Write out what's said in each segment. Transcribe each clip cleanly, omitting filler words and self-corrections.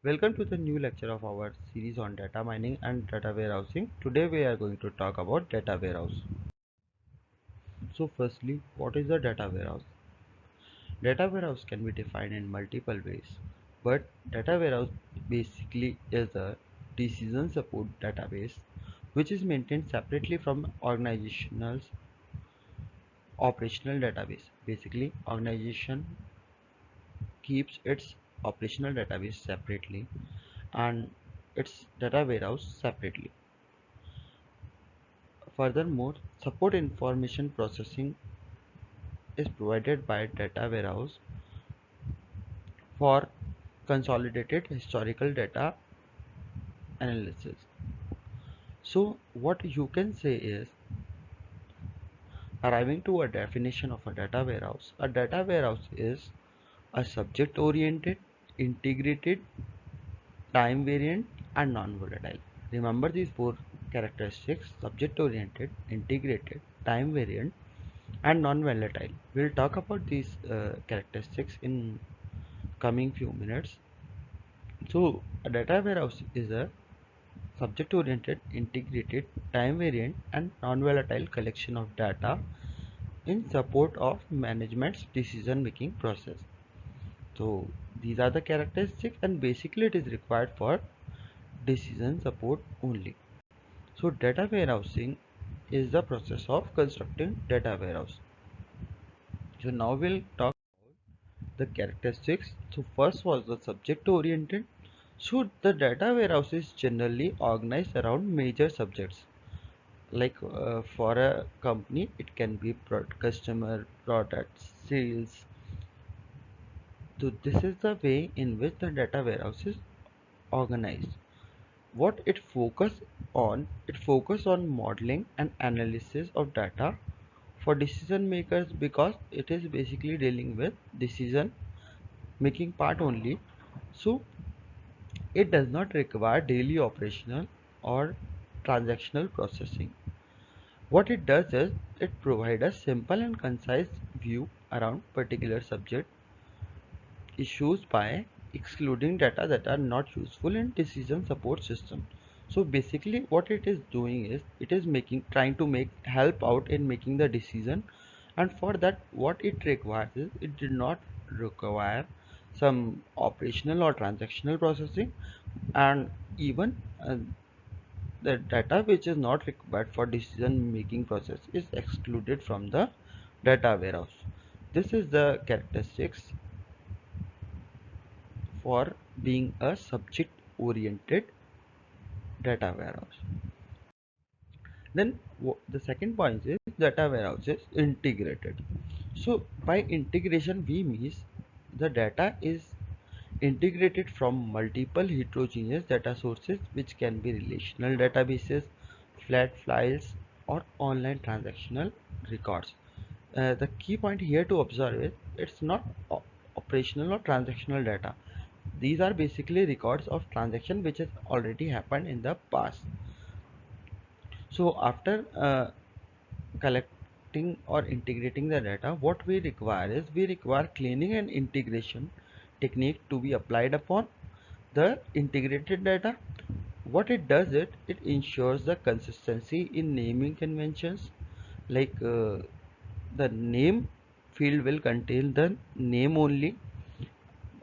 Welcome to the new lecture of our series on data mining and data warehousing. Today we are going to talk about data warehouse. So firstly, what is a data warehouse? Data warehouse can be defined in multiple ways, but data warehouse basically is a decision support database which is maintained separately from organization's operational database. Basically, organization keeps its operational database separately and its data warehouse separately. Furthermore, support information processing is provided by data warehouse for consolidated historical data analysis. So what you can say is, arriving to a definition of a data warehouse. A data warehouse is a subject oriented, integrated, time variant and non-volatile. Remember these four characteristics: subject oriented, integrated, time variant and non-volatile. We'll talk about these characteristics in coming few minutes. So a data warehouse is a subject oriented, integrated, time variant and non-volatile collection of data in support of management's decision making process. So these are the characteristics and basically it is required for decision support only. So data warehousing is the process of constructing data warehouse. So now we'll talk the characteristics. So first was the subject oriented. So the data warehouse is generally organized around major subjects. Like for a company, it can be customer, products, sales. So this is the way in which the data warehouse is organized. What it focus on modeling and analysis of data for decision makers, because it is basically dealing with decision making part only. So it does not require daily operational or transactional processing. What it does is it provides a simple and concise view around particular subject issues by excluding data that are not useful in decision support system. So basically what it is doing is it is trying to make help out in making the decision, and for that what it requires is it did not require some operational or transactional processing, and even the data which is not required for decision making process is excluded from the data warehouse. This is the characteristics for being a subject oriented data warehouse. Then the second point is data warehouse is integrated. So by integration we mean the data is integrated from multiple heterogeneous data sources, which can be relational databases, flat files or online transactional records. The key point here to observe is it's not operational or transactional data. These are basically records of transaction which has already happened in the past. So after collecting or integrating the data, what we require is we require cleaning and integration technique to be applied upon the integrated data. What it does, it ensures the consistency in naming conventions, like the name field will contain the name only.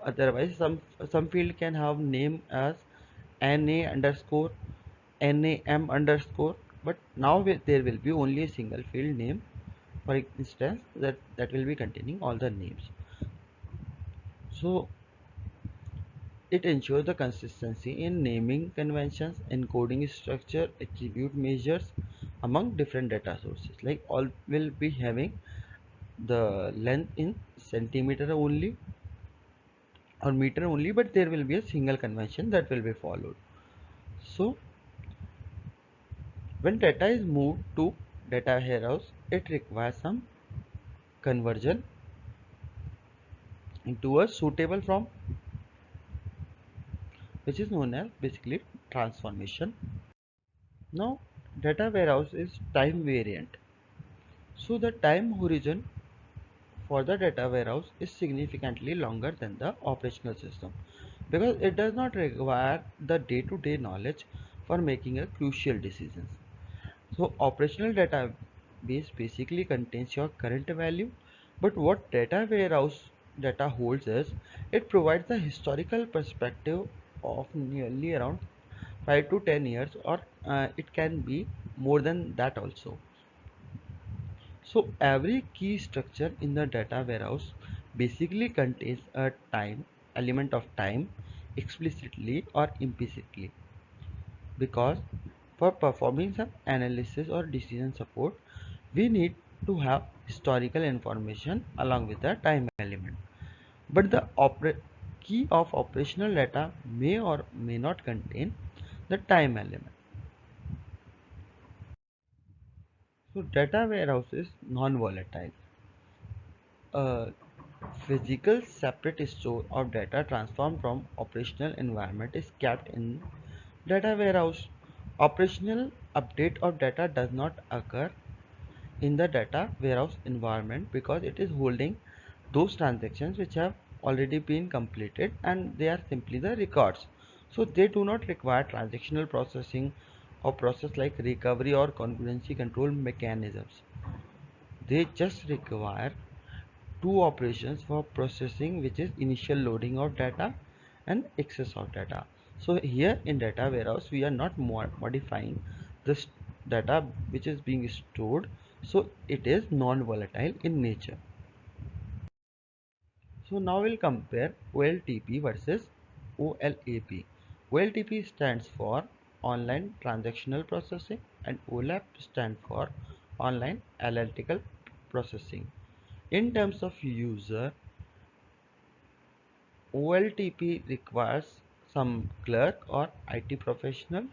Otherwise some field can have name as na underscore nam underscore, but now there will be only a single field name, for instance, that will be containing all the names. So it ensures the consistency in naming conventions, encoding structure, attribute measures among different data sources. Like all will be having the length in centimeter only or meter only, but there will be a single convention that will be followed. So when data is moved to data warehouse, it requires some conversion into a suitable form, which is known as basically transformation. Now data warehouse is time variant. So the time horizon for the data warehouse is significantly longer than the operational system. because it does not require the day-to-day knowledge for making a crucial decisions. So operational database basically contains your current value, but what data warehouse data holds is it provides a historical perspective of nearly around 5 to 10 years, or it can be more than that also. So every key structure in the data warehouse basically contains a time element of time, explicitly or implicitly, because for performing some analysis or decision support we need to have historical information along with the time element. But the key of operational data may or may not contain the time element. So data warehouse is non-volatile. A physical separate store of data transformed from operational environment is kept in data warehouse. Operational update of data does not occur in the data warehouse environment because it is holding those transactions which have already been completed and they are simply the records. So they do not require transactional processing or process like recovery or concurrency control mechanisms. They just require two operations for processing, which is initial loading of data and access of data. So here in data warehouse we are not modifying this data which is being stored, so it is non-volatile in nature. So now we'll compare OLTP versus OLAP. OLTP stands for online transactional processing and OLAP stands for online analytical processing. In terms of user, OLTP requires some clerk or IT professional,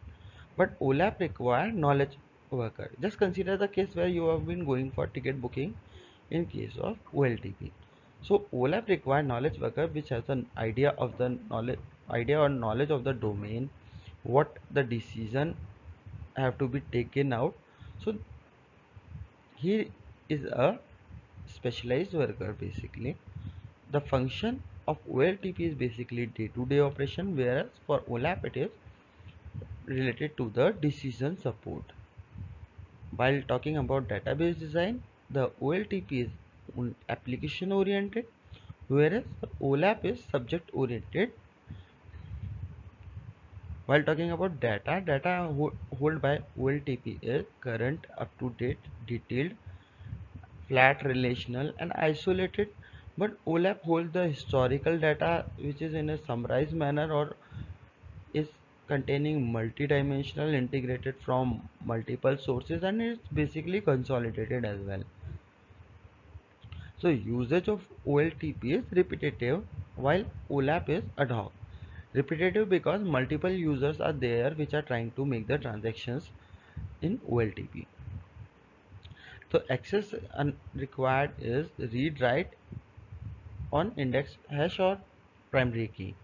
but OLAP require knowledge worker. Just consider the case where you have been going for ticket booking in case of OLTP. So OLAP require knowledge worker which has an idea or knowledge of the domain, what the decision have to be taken out. So he is a specialized worker basically. The function of OLTP is basically day-to-day operation, whereas for OLAP it is related to the decision support. While talking about database design, the OLTP is application oriented, whereas the OLAP is subject oriented. While talking about data hold by OLTP is current, up-to-date, detailed, flat, relational, and isolated. But OLAP holds the historical data which is in a summarized manner or is containing multi-dimensional integrated from multiple sources and it's basically consolidated as well. So usage of OLTP is repetitive while OLAP is ad hoc. Repetitive because multiple users are there which are trying to make the transactions in OLTP. So access required is read write on index hash or primary key,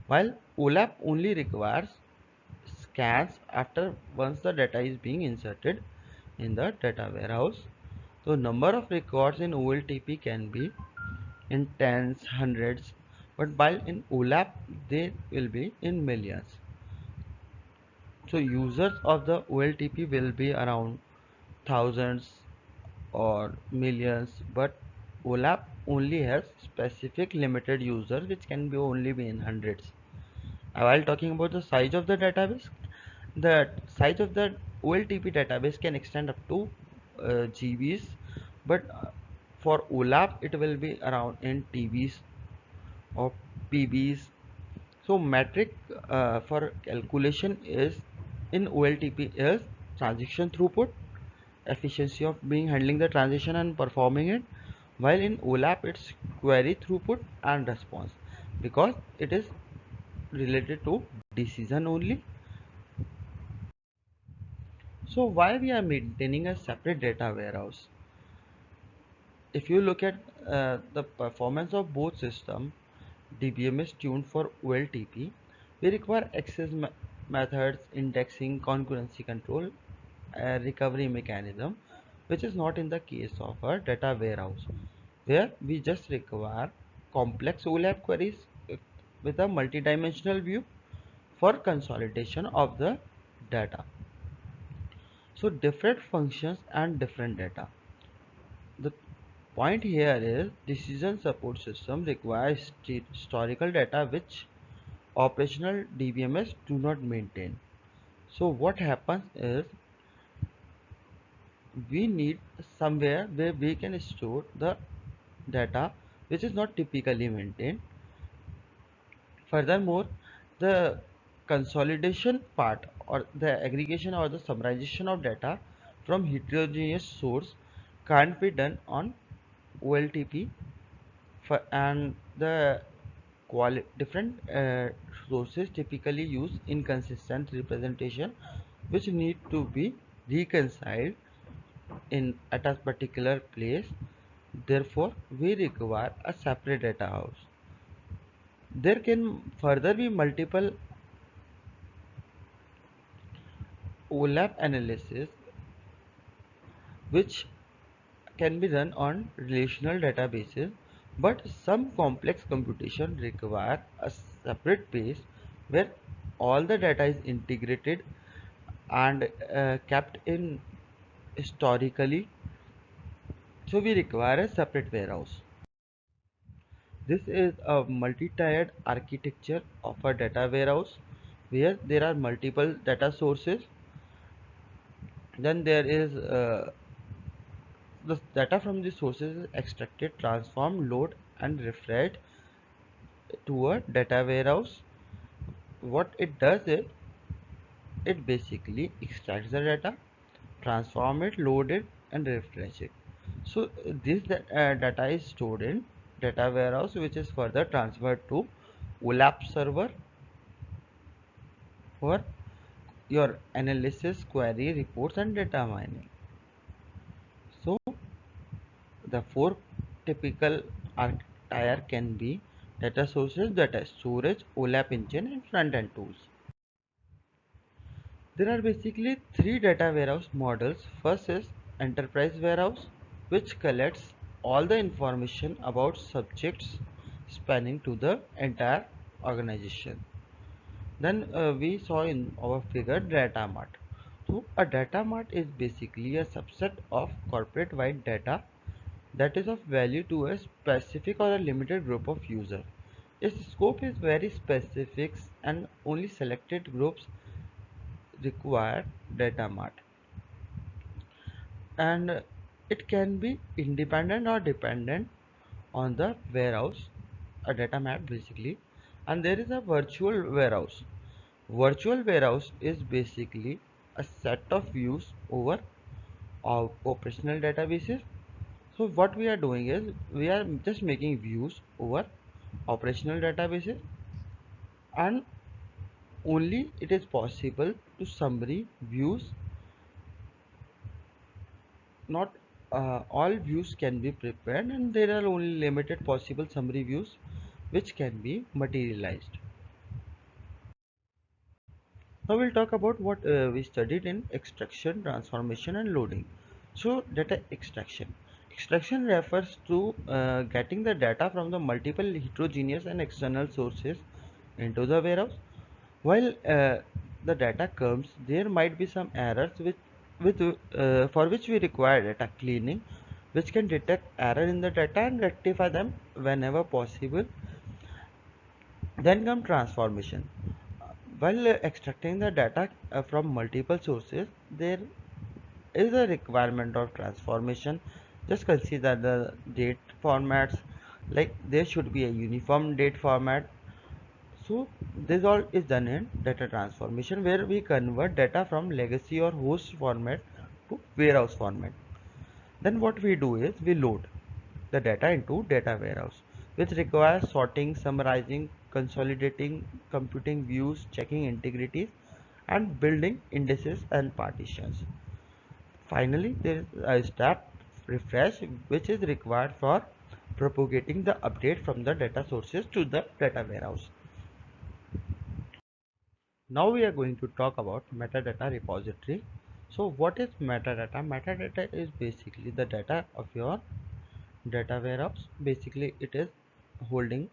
while OLAP only requires scans after once the data is being inserted in the data warehouse. So number of records in OLTP can be in tens, hundreds, but while in OLAP they will be in millions. So users of the OLTP will be around thousands or millions, but OLAP only has specific limited users which can be only be in hundreds. While talking about the size of the database, the size of the OLTP database can extend up to GBs, but for OLAP it will be around in TBs or PBs. So metric for calculation is in OLTP is transaction throughput, efficiency of being handling the transaction and performing it, while in OLAP it's query throughput and response because it is related to decision only. So why we are maintaining a separate data warehouse? If you look at the performance of both systems, DBM is tuned for OLTP. We require access methods, indexing, concurrency control, recovery mechanism, which is not in the case of a data warehouse, where we just require complex OLAP queries with a multidimensional view for consolidation of the data. So different functions and different data. The point here is decision support system requires historical data which operational DBMS do not maintain. So what happens is we need somewhere where we can store the data which is not typically maintained. Furthermore, the consolidation part or the aggregation or the summarization of data from heterogeneous source can't be done on OLTP and the different sources typically use inconsistent representation which need to be reconciled in at a particular place. Therefore, we require a separate data house. There can further be multiple OLAP analysis which can be done on relational databases, but some complex computation require a separate base where all the data is integrated and kept in historically. So we require a separate warehouse. This is a multi-tiered architecture of a data warehouse where there are multiple data sources. Then there is the data from the sources is extracted, transformed, loaded, and refreshed to a data warehouse. What it does is it basically extracts the data, transform it, load it, and refresh it. So this data is stored in data warehouse, which is further transferred to OLAP server for your analysis, query, reports, and data mining. So the four typical tier can be data sources, data storage, OLAP engine, and front-end tools. There are basically three data warehouse models. First is enterprise warehouse, which collects all the information about subjects spanning to the entire organization. Then we saw in our figure data mart. So a data mart is basically a subset of corporate wide data that is of value to a specific or a limited group of users. Its scope is very specific and only selected groups require data mart, and it can be independent or dependent on the warehouse, a data mart basically. And there is a virtual warehouse. Virtual warehouse is basically a set of views over our operational databases. So what we are doing is we are just making views over operational databases, and only it is possible to summary views. Not all views can be prepared, and there are only limited possible summary views which can be materialized. Now we'll talk about what we studied in extraction, transformation, and loading. So data extraction. Extraction refers to getting the data from the multiple heterogeneous and external sources into the warehouse. While the data comes, there might be some errors for which we require data cleaning, which can detect error in the data and rectify them whenever possible. Then come transformation. While extracting the data from multiple sources, there is a requirement of transformation. Just consider the date formats, like there should be a uniform date format. So this all is done in data transformation, where we convert data from legacy or host format to warehouse format. Then what we do is we load the data into data warehouse, which requires sorting, summarizing, consolidating, computing views, checking integrities, and building indices and partitions. Finally, there is a step refresh, which is required for propagating the update from the data sources to the data warehouse. Now we are going to talk about metadata repository. So what is metadata? Metadata is basically the data of your data warehouse. Basically it is holding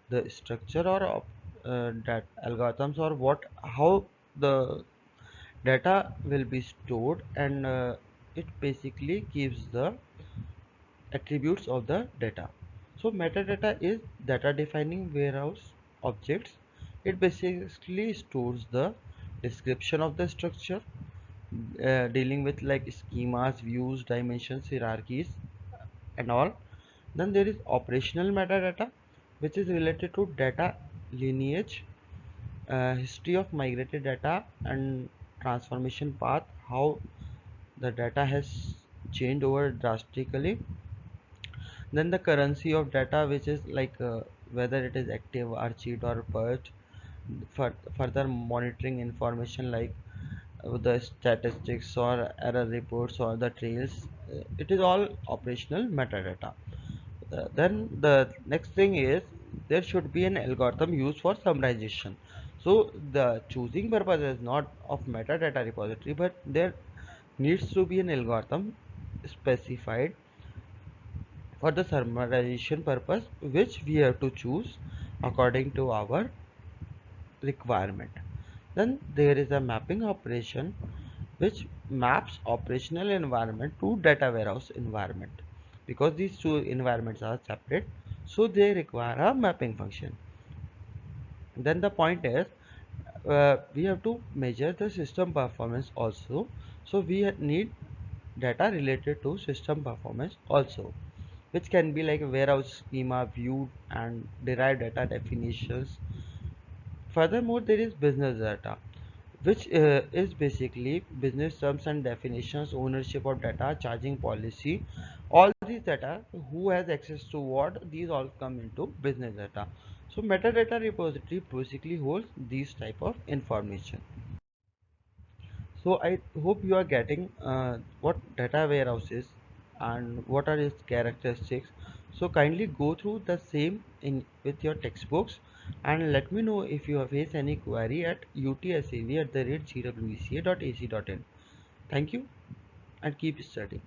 the structure or that algorithms or what how the data will be stored, and it basically gives the attributes of the data. So metadata is data defining warehouse objects. It basically stores the description of the structure, dealing with like schemas, views, dimensions, hierarchies, and all. Then there is operational metadata, which is related to data lineage, history of migrated data and transformation path, how the data has changed over drastically. Then the currency of data, which is like whether it is active, archived, or purged. Further monitoring information like the statistics or error reports or the trails. It is all operational metadata. Then the next thing is there should be an algorithm used for summarization. So the choosing purpose is not of metadata repository, but there needs to be an algorithm specified for the summarization purpose, which we have to choose according to our requirement. Then there is a mapping operation which maps operational environment to data warehouse environment. Because these two environments are separate, so they require a mapping function. Then the point is we have to measure the system performance also. So we need data related to system performance also, which can be like warehouse schema, view and derived data definitions. Furthermore, there is business data, which is basically business terms and definitions, ownership of data, charging policy. All these data, who has access to what, these all come into business data. So metadata repository basically holds these type of information. So I hope you are getting what data warehouse is and what are its characteristics. So kindly go through the same in with your textbooks and let me know if you face any query at utsav@gwca.ac.in. Thank you and keep studying.